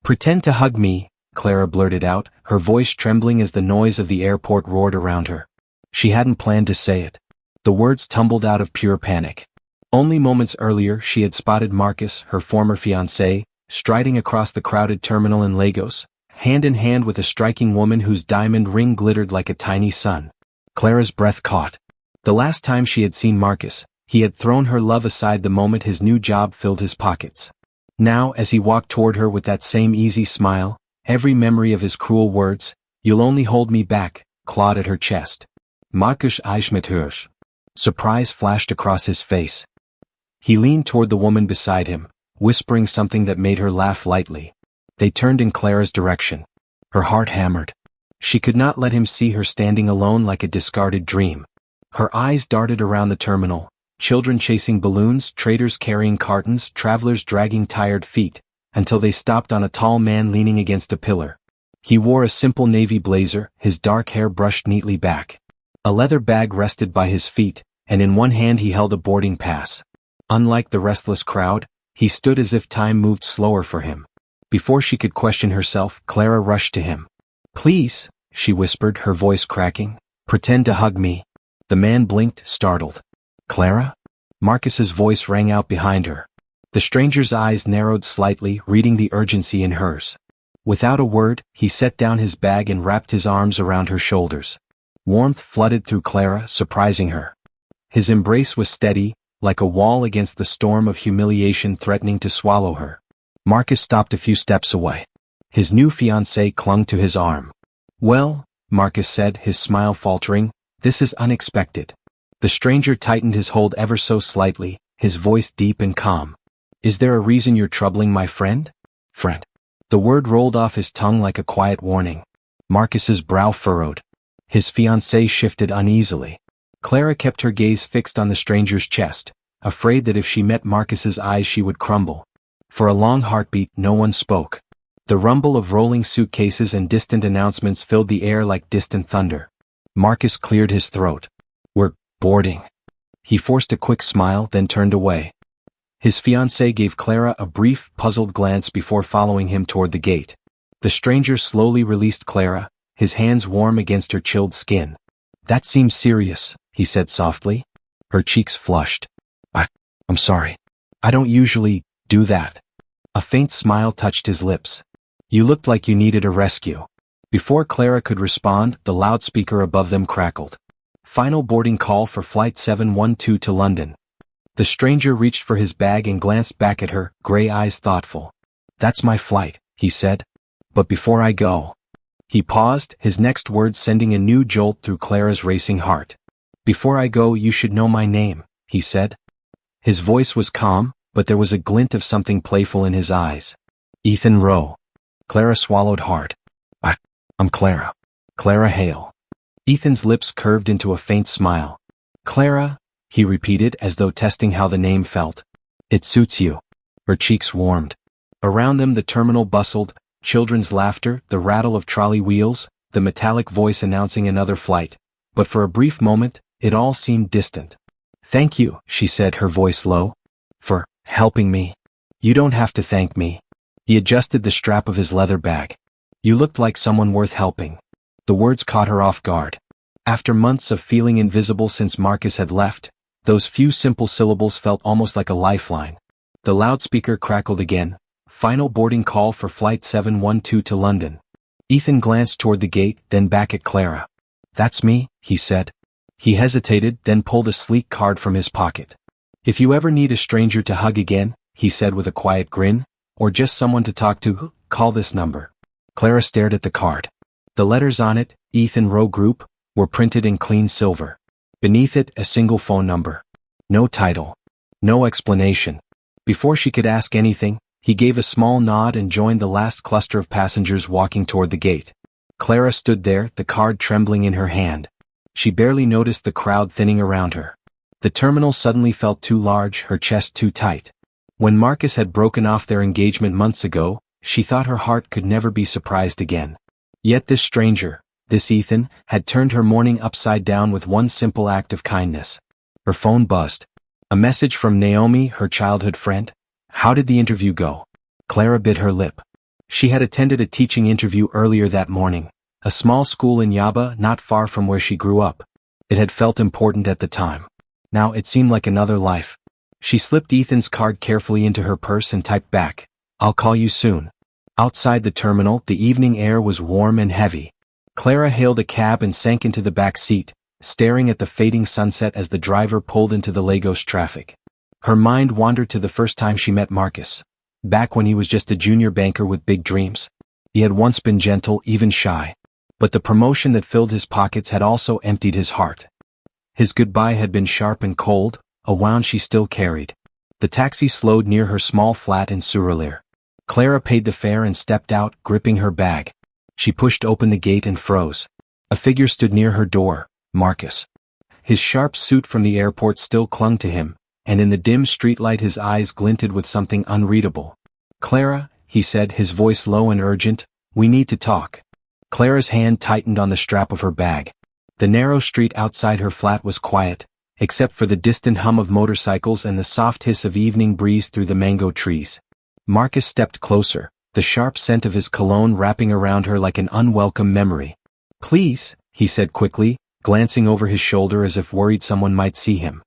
"Pretend to hug me," Clara blurted out, her voice trembling as the noise of the airport roared around her. She hadn't planned to say it. The words tumbled out of pure panic. Only moments earlier she had spotted Marcus, her former fiancé, striding across the crowded terminal in Lagos, hand in hand with a striking woman whose diamond ring glittered like a tiny sun. Clara's breath caught. The last time she had seen Marcus, he had thrown her love aside the moment his new job filled his pockets. Now, as he walked toward her with that same easy smile, every memory of his cruel words, "You'll only hold me back," clawed at her chest. Marcus Eichmethursch. Surprise flashed across his face. He leaned toward the woman beside him, whispering something that made her laugh lightly. They turned in Clara's direction. Her heart hammered. She could not let him see her standing alone like a discarded dream. Her eyes darted around the terminal. Children chasing balloons, traders carrying cartons, travelers dragging tired feet, until they stopped on a tall man leaning against a pillar. He wore a simple navy blazer, his dark hair brushed neatly back. A leather bag rested by his feet, and in one hand he held a boarding pass. Unlike the restless crowd, he stood as if time moved slower for him. Before she could question herself, Clara rushed to him. "Please," she whispered, her voice cracking, "pretend to hug me." The man blinked, startled. "Clara?" Marcus's voice rang out behind her. The stranger's eyes narrowed slightly, reading the urgency in hers. Without a word, he set down his bag and wrapped his arms around her shoulders. Warmth flooded through Clara, surprising her. His embrace was steady, like a wall against the storm of humiliation threatening to swallow her. Marcus stopped a few steps away. His new fiancée clung to his arm. "Well," Marcus said, his smile faltering, "this is unexpected." The stranger tightened his hold ever so slightly, his voice deep and calm. "Is there a reason you're troubling my friend?" "Friend." The word rolled off his tongue like a quiet warning. Marcus's brow furrowed. His fiancée shifted uneasily. Clara kept her gaze fixed on the stranger's chest, afraid that if she met Marcus's eyes she would crumble. For a long heartbeat, no one spoke. The rumble of rolling suitcases and distant announcements filled the air like distant thunder. Marcus cleared his throat. "We're boarding." He forced a quick smile, then turned away. His fiancée gave Clara a brief, puzzled glance before following him toward the gate. The stranger slowly released Clara, his hands warm against her chilled skin. "That seems serious," he said softly. Her cheeks flushed. I'm sorry. I don't usually do that." A faint smile touched his lips. "You looked like you needed a rescue." Before Clara could respond, the loudspeaker above them crackled. "Final boarding call for Flight 712 to London." The stranger reached for his bag and glanced back at her, gray eyes thoughtful. "That's my flight," he said. "But before I go..." He paused, his next words sending a new jolt through Clara's racing heart. "Before I go you should know my name," he said. His voice was calm, but there was a glint of something playful in his eyes. "Ethan Rowe." Clara swallowed hard. I'm Clara. Clara Hale." Ethan's lips curved into a faint smile. "Clara," he repeated as though testing how the name felt. "It suits you." Her cheeks warmed. Around them the terminal bustled, children's laughter, the rattle of trolley wheels, the metallic voice announcing another flight. But for a brief moment, it all seemed distant. "Thank you," she said, her voice low. "For helping me." "You don't have to thank me." He adjusted the strap of his leather bag. "You looked like someone worth helping." The words caught her off guard. After months of feeling invisible since Marcus had left, those few simple syllables felt almost like a lifeline. The loudspeaker crackled again. "Final boarding call for Flight 712 to London." Ethan glanced toward the gate, then back at Clara. "That's me," he said. He hesitated, then pulled a sleek card from his pocket. "If you ever need a stranger to hug again," he said with a quiet grin, "or just someone to talk to, call this number." Clara stared at the card. The letters on it, Ethan Rowe Group, were printed in clean silver. Beneath it, a single phone number. No title. No explanation. Before she could ask anything, he gave a small nod and joined the last cluster of passengers walking toward the gate. Clara stood there, the card trembling in her hand. She barely noticed the crowd thinning around her. The terminal suddenly felt too large, her chest too tight. When Marcus had broken off their engagement months ago, she thought her heart could never be surprised again. Yet this stranger, this Ethan, had turned her morning upside down with one simple act of kindness. Her phone buzzed. A message from Naomi, her childhood friend. How did the interview go? Clara bit her lip. She had attended a teaching interview earlier that morning, a small school in Yaba not far from where she grew up. It had felt important at the time. Now it seemed like another life. She slipped Ethan's card carefully into her purse and typed back, "I'll call you soon." Outside the terminal, the evening air was warm and heavy. Clara hailed a cab and sank into the back seat, staring at the fading sunset as the driver pulled into the Lagos traffic. Her mind wandered to the first time she met Marcus. Back when he was just a junior banker with big dreams. He had once been gentle, even shy. But the promotion that filled his pockets had also emptied his heart. His goodbye had been sharp and cold, a wound she still carried. The taxi slowed near her small flat in Surulere. Clara paid the fare and stepped out, gripping her bag. She pushed open the gate and froze. A figure stood near her door, Marcus. His sharp suit from the airport still clung to him, and in the dim streetlight his eyes glinted with something unreadable. "Clara," he said, his voice low and urgent, "we need to talk." Clara's hand tightened on the strap of her bag. The narrow street outside her flat was quiet, except for the distant hum of motorcycles and the soft hiss of evening breeze through the mango trees. Marcus stepped closer, the sharp scent of his cologne wrapping around her like an unwelcome memory. "Please," he said quickly, glancing over his shoulder as if worried someone might see him.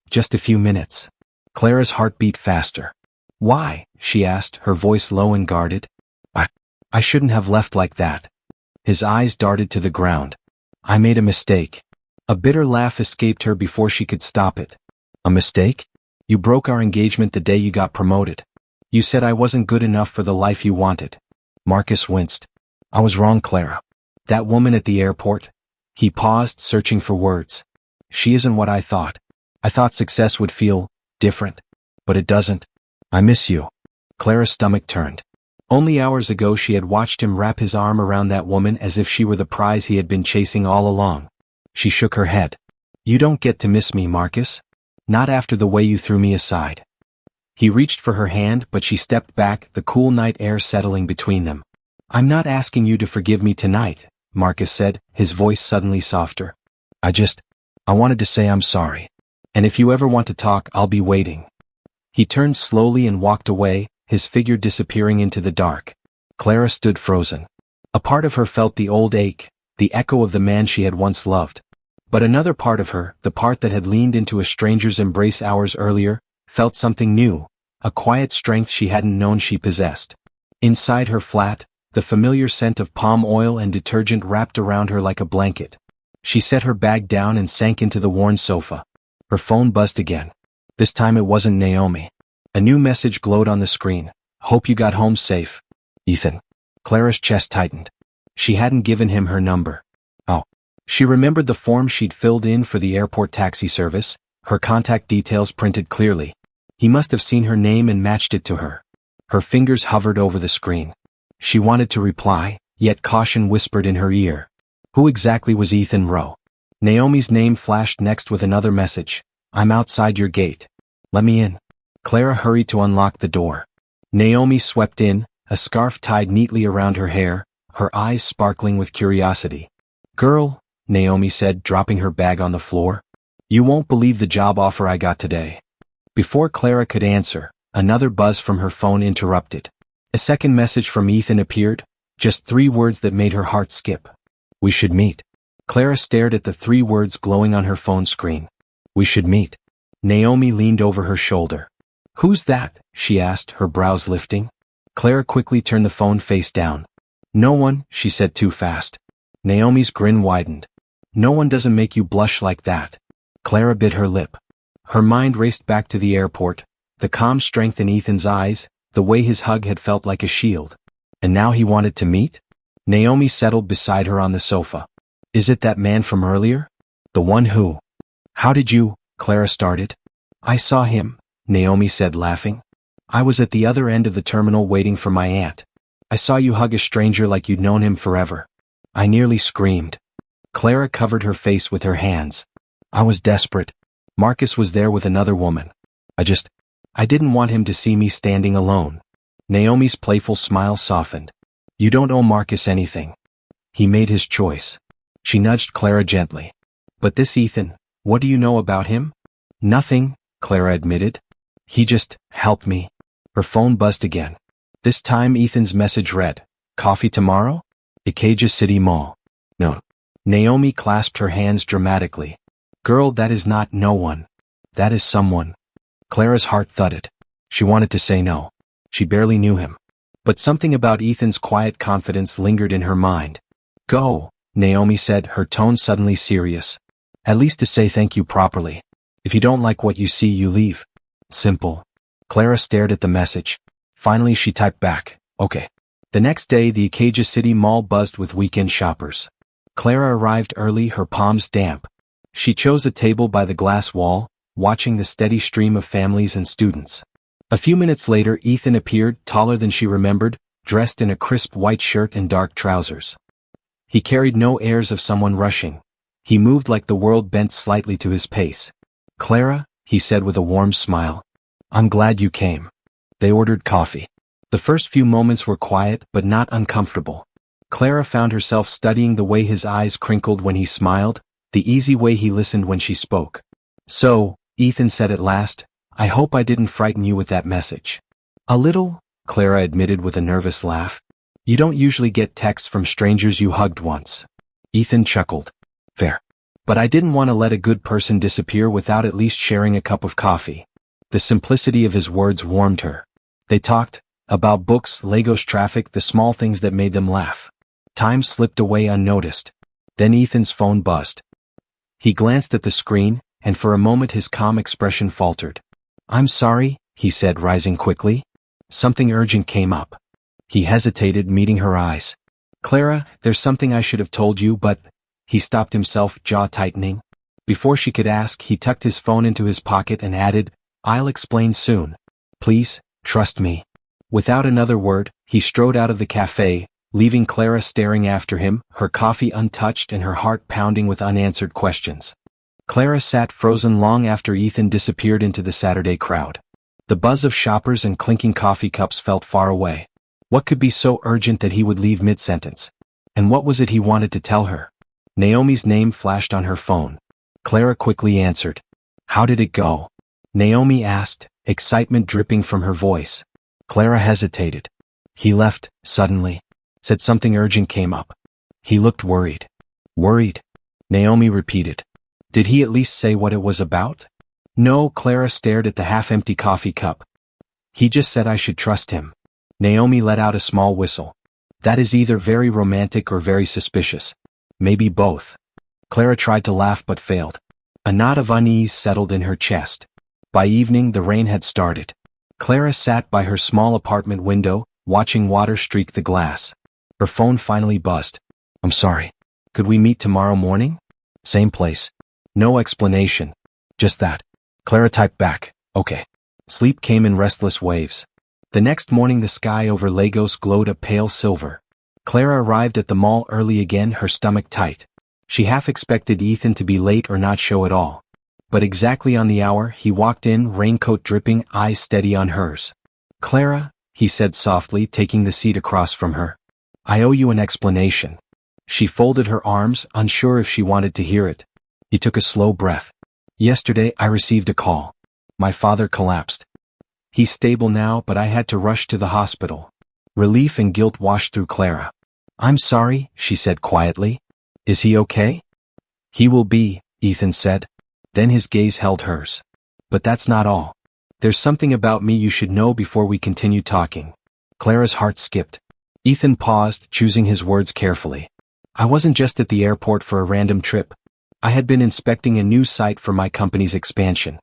"Just a few minutes." Clara's heart beat faster. "Why?" she asked, her voice low and guarded. I shouldn't have left like that." His eyes darted to the ground. "I made a mistake." A bitter laugh escaped her before she could stop it. "A mistake? You broke our engagement the day you got promoted. You said I wasn't good enough for the life you wanted." Marcus winced. "I was wrong, Clara. That woman at the airport." He paused, searching for words. "She isn't what I thought. I thought success would feel different. But it doesn't. I miss you." Clara's stomach turned. Only hours ago she had watched him wrap his arm around that woman as if she were the prize he had been chasing all along. She shook her head. "You don't get to miss me, Marcus. Not after the way you threw me aside." He reached for her hand, but she stepped back, the cool night air settling between them. "I'm not asking you to forgive me tonight," Marcus said, his voice suddenly softer. I wanted to say I'm sorry. And if you ever want to talk, I'll be waiting." He turned slowly and walked away, his figure disappearing into the dark. Clara stood frozen. A part of her felt the old ache, the echo of the man she had once loved. But another part of her, the part that had leaned into a stranger's embrace hours earlier, felt something new, a quiet strength she hadn't known she possessed. Inside her flat, the familiar scent of palm oil and detergent wrapped around her like a blanket. She set her bag down and sank into the worn sofa. Her phone buzzed again. This time it wasn't Naomi. A new message glowed on the screen. "Hope you got home safe, Ethan." Clara's chest tightened. She hadn't given him her number. Oh. She remembered the form she'd filled in for the airport taxi service, her contact details printed clearly. He must have seen her name and matched it to her. Her fingers hovered over the screen. She wanted to reply, yet caution whispered in her ear. Who exactly was Ethan Rowe? Naomi's name flashed next with another message. "I'm outside your gate. Let me in." Clara hurried to unlock the door. Naomi swept in, a scarf tied neatly around her hair, her eyes sparkling with curiosity. "Girl," Naomi said, dropping her bag on the floor. "You won't believe the job offer I got today." Before Clara could answer, another buzz from her phone interrupted. A second message from Ethan appeared, just 3 words that made her heart skip. "We should meet." Clara stared at the 3 words glowing on her phone screen. "We should meet." Naomi leaned over her shoulder. "Who's that?" she asked, her brows lifting. Clara quickly turned the phone face down. "No one," she said too fast. Naomi's grin widened. "No one doesn't make you blush like that." Clara bit her lip. Her mind raced back to the airport, the calm strength in Ethan's eyes, the way his hug had felt like a shield. And now he wanted to meet? Naomi settled beside her on the sofa. "Is it that man from earlier? The one who—" "How did you—" Clara started. "I saw him," Naomi said, laughing. "I was at the other end of the terminal waiting for my aunt. I saw you hug a stranger like you'd known him forever." I nearly screamed. Clara covered her face with her hands. "I was desperate. Marcus was there with another woman. I didn't want him to see me standing alone." Naomi's playful smile softened. "You don't owe Marcus anything. He made his choice." She nudged Clara gently. "But this Ethan, what do you know about him?" "Nothing," Clara admitted. "He just helped me." Her phone buzzed again. This time Ethan's message read, "Coffee tomorrow? Ikeja City Mall." No. Naomi clasped her hands dramatically. "Girl, that is not no one. That is someone." Clara's heart thudded. She wanted to say no. She barely knew him. But something about Ethan's quiet confidence lingered in her mind. "Go," Naomi said, her tone suddenly serious. "At least to say thank you properly. If you don't like what you see, you leave. Simple." Clara stared at the message. Finally she typed back, "Okay." The next day the Ikeja City Mall buzzed with weekend shoppers. Clara arrived early, her palms damp. She chose a table by the glass wall, watching the steady stream of families and students. A few minutes later Ethan appeared, taller than she remembered, dressed in a crisp white shirt and dark trousers. He carried no airs of someone rushing. He moved like the world bent slightly to his pace. "Clara," he said with a warm smile. "I'm glad you came." They ordered coffee. The first few moments were quiet but not uncomfortable. Clara found herself studying the way his eyes crinkled when he smiled, the easy way he listened when she spoke. "So," Ethan said at last, "I hope I didn't frighten you with that message." "A little," Clara admitted with a nervous laugh. "You don't usually get texts from strangers you hugged once." Ethan chuckled. "Fair. But I didn't want to let a good person disappear without at least sharing a cup of coffee." The simplicity of his words warmed her. They talked about books, Legos, traffic, the small things that made them laugh. Time slipped away unnoticed. Then Ethan's phone buzzed. He glanced at the screen, and for a moment his calm expression faltered. "I'm sorry," he said, rising quickly. Something urgent came up. He hesitated, meeting her eyes. "Clara, there's something I should have told you, but—" He stopped himself, jaw tightening. Before she could ask, he tucked his phone into his pocket and added, "I'll explain soon. Please, trust me." Without another word, he strode out of the cafe, leaving Clara staring after him, her coffee untouched and her heart pounding with unanswered questions. Clara sat frozen long after Ethan disappeared into the Saturday crowd. The buzz of shoppers and clinking coffee cups felt far away. What could be so urgent that he would leave mid-sentence? And what was it he wanted to tell her? Naomi's name flashed on her phone. Clara quickly answered. "How did it go?" Naomi asked, excitement dripping from her voice. Clara hesitated. "He left, suddenly. Said something urgent came up." He looked worried. "Worried?" Naomi repeated. "Did he at least say what it was about?" "No," Clara stared at the half-empty coffee cup. "He just said I should trust him." Naomi let out a small whistle. "That is either very romantic or very suspicious. Maybe both." Clara tried to laugh but failed. A knot of unease settled in her chest. By evening the rain had started. Clara sat by her small apartment window, watching water streak the glass. Her phone finally buzzed. "I'm sorry. Could we meet tomorrow morning? Same place." No explanation. Just that. Clara typed back, "Okay." Sleep came in restless waves. The next morning the sky over Lagos glowed a pale silver. Clara arrived at the mall early again, her stomach tight. She half expected Ethan to be late or not show at all. But exactly on the hour, he walked in, raincoat dripping, eyes steady on hers. "Clara," he said softly, taking the seat across from her. "I owe you an explanation." She folded her arms, unsure if she wanted to hear it. He took a slow breath. "Yesterday I received a call. My father collapsed. He's stable now, but I had to rush to the hospital." Relief and guilt washed through Clara. "I'm sorry," she said quietly. "Is he okay?" "He will be," Ethan said. Then his gaze held hers. "But that's not all. There's something about me you should know before we continue talking." Clara's heart skipped. Ethan paused, choosing his words carefully. "I wasn't just at the airport for a random trip. I had been inspecting a new site for my company's expansion.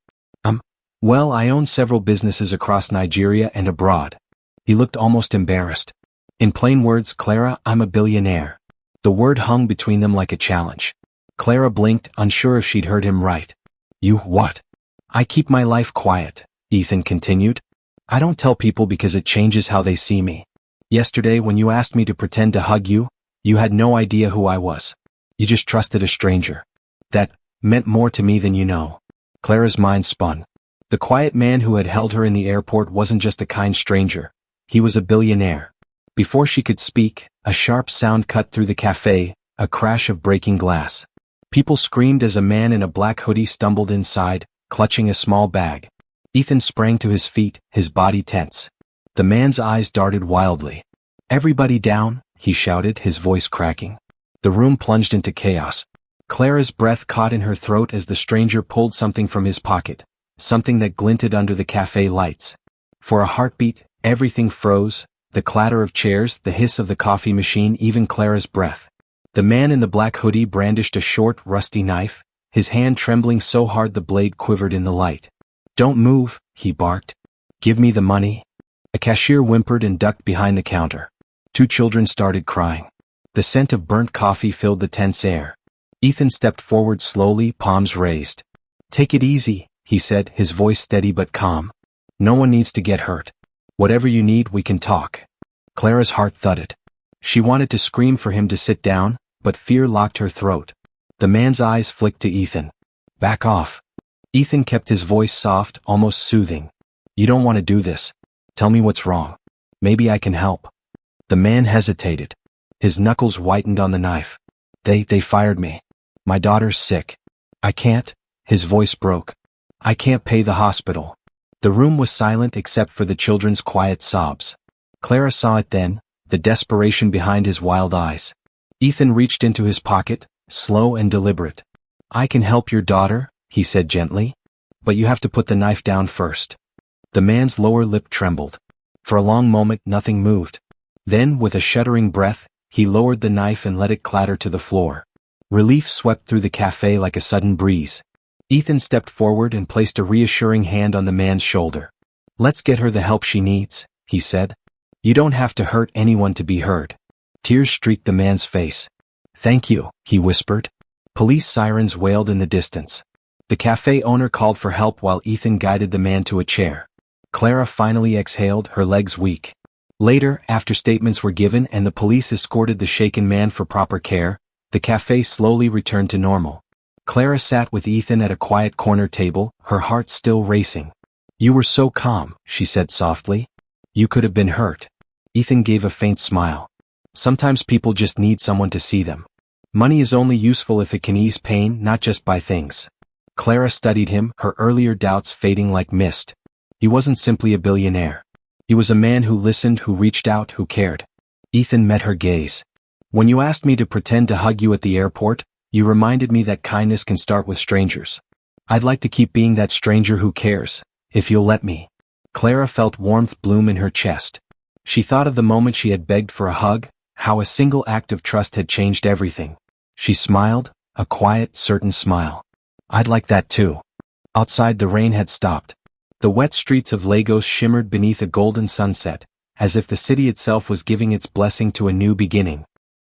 Well, I own several businesses across Nigeria and abroad." He looked almost embarrassed. "In plain words, Clara, I'm a billionaire." The word hung between them like a challenge. Clara blinked, unsure if she'd heard him right. "You what?" "I keep my life quiet," Ethan continued. "I don't tell people because it changes how they see me. Yesterday when you asked me to pretend to hug you, you had no idea who I was. You just trusted a stranger. That meant more to me than you know." Clara's mind spun. The quiet man who had held her in the airport wasn't just a kind stranger. He was a billionaire. Before she could speak, a sharp sound cut through the cafe, a crash of breaking glass. People screamed as a man in a black hoodie stumbled inside, clutching a small bag. Ethan sprang to his feet, his body tense. The man's eyes darted wildly. "Everybody down," he shouted, his voice cracking. The room plunged into chaos. Clara's breath caught in her throat as the stranger pulled something from his pocket, something that glinted under the cafe lights. For a heartbeat, everything froze, the clatter of chairs, the hiss of the coffee machine, even Clara's breath. The man in the black hoodie brandished a short, rusty knife, his hand trembling so hard the blade quivered in the light. "Don't move," he barked. "Give me the money." A cashier whimpered and ducked behind the counter. 2 children started crying. The scent of burnt coffee filled the tense air. Ethan stepped forward slowly, palms raised. "Take it easy," he said, his voice steady but calm. "No one needs to get hurt. Whatever you need, we can talk." Clara's heart thudded. She wanted to scream for him to sit down, but fear locked her throat. The man's eyes flicked to Ethan. "Back off." Ethan kept his voice soft, almost soothing. "You don't want to do this. Tell me what's wrong. Maybe I can help." The man hesitated. His knuckles whitened on the knife. They fired me. My daughter's sick. I can't." His voice broke. "I can't pay the hospital." The room was silent except for the children's quiet sobs. Clara saw it then, the desperation behind his wild eyes. Ethan reached into his pocket, slow and deliberate. "I can help your daughter," he said gently. "But you have to put the knife down first." The man's lower lip trembled. For a long moment nothing moved. Then, with a shuddering breath, he lowered the knife and let it clatter to the floor. Relief swept through the cafe like a sudden breeze. Ethan stepped forward and placed a reassuring hand on the man's shoulder. "Let's get her the help she needs," he said. "You don't have to hurt anyone to be heard." Tears streaked the man's face. "Thank you," he whispered. Police sirens wailed in the distance. The cafe owner called for help while Ethan guided the man to a chair. Clara finally exhaled, her legs weak. Later, after statements were given and the police escorted the shaken man for proper care, the cafe slowly returned to normal. Clara sat with Ethan at a quiet corner table, her heart still racing. "You were so calm," she said softly. "You could have been hurt." Ethan gave a faint smile. "Sometimes people just need someone to see them. Money is only useful if it can ease pain, not just buy things." Clara studied him, her earlier doubts fading like mist. He wasn't simply a billionaire. He was a man who listened, who reached out, who cared. Ethan met her gaze. "When you asked me to pretend to hug you at the airport, you reminded me that kindness can start with strangers. I'd like to keep being that stranger who cares, if you'll let me." Clara felt warmth bloom in her chest. She thought of the moment she had begged for a hug, how a single act of trust had changed everything. She smiled, a quiet, certain smile. "I'd like that too." Outside the rain had stopped. The wet streets of Lagos shimmered beneath a golden sunset, as if the city itself was giving its blessing to a new beginning.